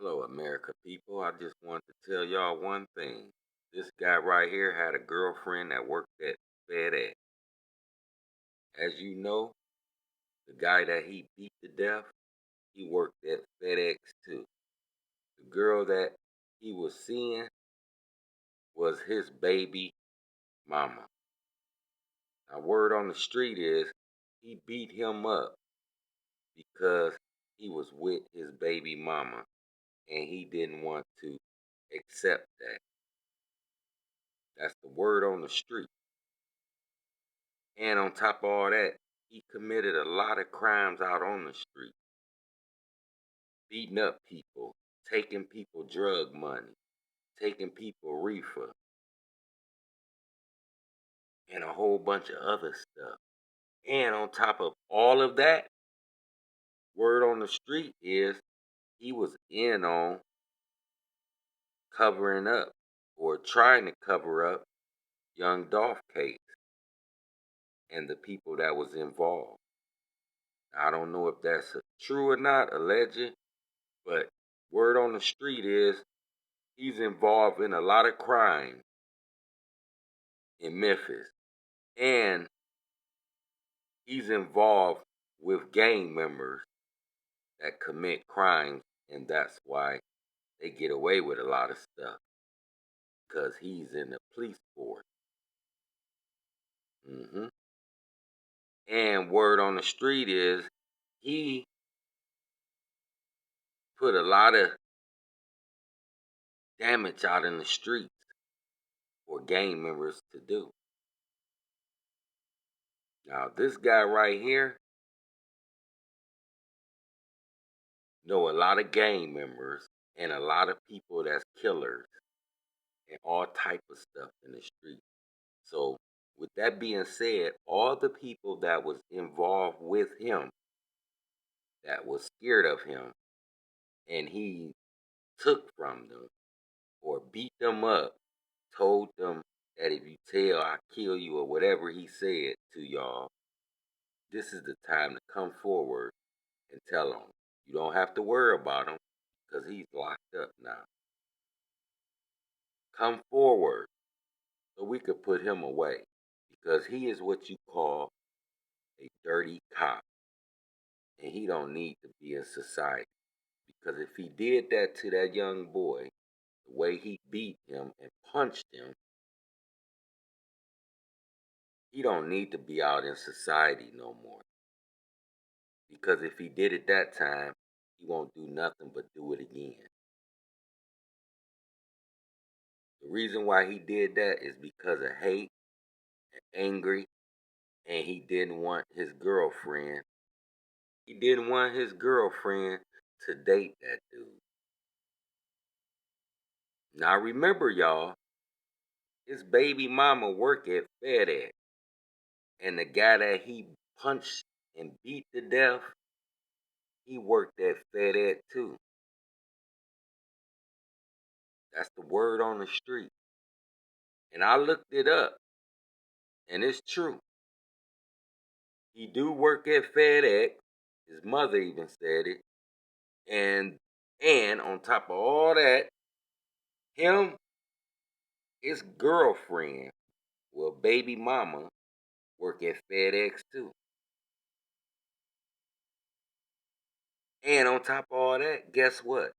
Hello, America people. I just want to tell y'all one thing. This guy right here had a girlfriend that worked at FedEx. As you know, the guy that he beat to death, he worked at FedEx too. The girl that he was seeing was his baby mama. Now, word on the street is he beat him up because he was with his baby mama and he didn't want to accept that. That's the word on the street. And on top of all that, he committed a lot of crimes out on the street. Beating up people, taking people drug money, taking people reefer, and a whole bunch of other stuff. And on top of all of that, word on the street is he was in on covering up or trying to cover up young Dolph case and the people that was involved. I don't know if that's true or not, alleged, but word on the street is he's involved in a lot of crime in Memphis. And he's involved with gang members that commit crimes. And that's why they get away with a lot of stuff. Because he's in the police force. And word on the street is he put a lot of damage out in the streets for gang members to do. Now, this guy right here know a lot of gang members and a lot of people that's killers and all type of stuff in the street. So, with that being said, all the people that was involved with him, that was scared of him, and he took from them or beat them up, told them that if you tell, I kill you, or whatever he said to y'all, this is the time to come forward and tell him. You don't have to worry about him because he's locked up now. Come forward so we could put him away because he is what you call a dirty cop. And he don't need to be in society. Because if he did that to that young boy, the way he beat him and punched him, he don't need to be out in society no more. Because if he did it that time, he won't do nothing but do it again. The reason why he did that is because of hate and angry, and he didn't want his girlfriend. He didn't want his girlfriend to date that dude. Now remember, y'all, his baby mama work at FedEx. And the guy that he punched and beat to death, he worked at FedEx too. That's the word on the street. And I looked it up, and it's true. He do work at FedEx. His mother even said it. And on top of all that, his girlfriend, well, baby mama, work at FedEx too. And on top of all that, guess what?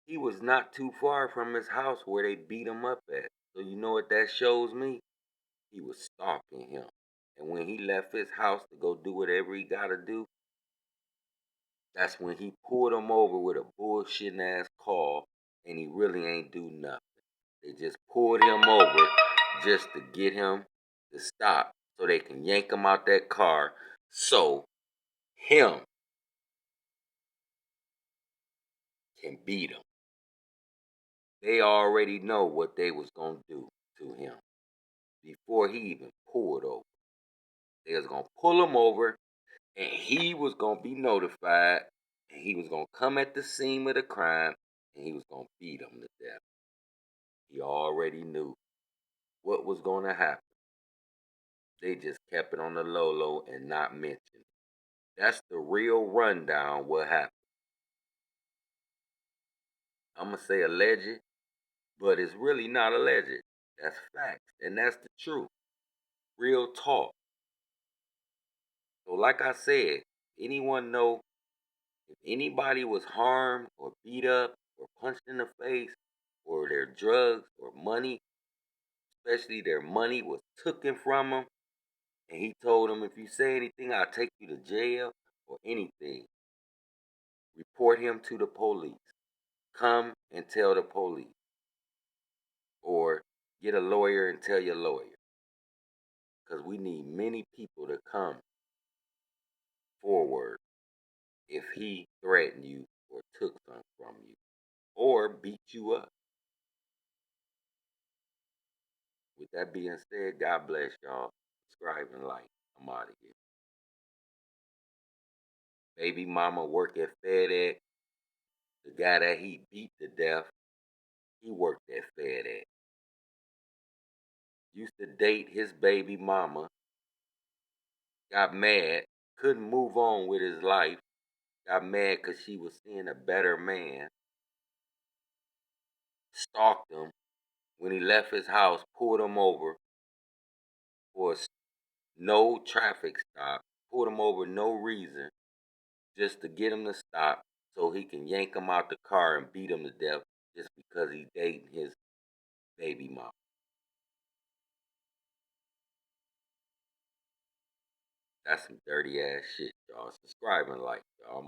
He was not too far from his house where they beat him up at. So you know what that shows me? He was stalking him. And when he left his house to go do whatever he gotta do, that's when he pulled him over with a bullshitting ass call, and he really ain't do nothing. They just pulled him over just to get him to stop so they can yank him out that car so him can beat him. They already know what they was gonna do to him before he even pulled over. They was gonna pull him over, and he was gonna be notified, and he was gonna come at the scene of the crime, and he was gonna beat him to death. He already knew what was gonna happen. They just kept it on the low and not mentioned it. That's the real rundown what happened. I'm going to say alleged, but it's really not alleged. That's facts. And that's the truth. Real talk. So like I said, anyone know if anybody was harmed or beat up or punched in the face or their drugs or money, especially their money was taken from them, and he told them, if you say anything, I'll take you to jail or anything, report him to the police. Come and tell the police. Or get a lawyer and tell your lawyer. Because we need many people to come forward if he threatened you or took something from you or beat you up. With that being said, God bless y'all. Subscribe and like. I'm out of here. Baby mama work at FedEx. The guy that he beat to death, he worked at FedEx. Used to date his baby mama. Got mad. Couldn't move on with his life. Got mad because she was seeing a better man. Stalked him. When he left his house, pulled him over for no traffic stop. Pulled him over no reason. Just to get him to stop so he can yank him out the car and beat him to death just because he dating his baby mama. That's some dirty ass shit, y'all. Subscribe and like, y'all.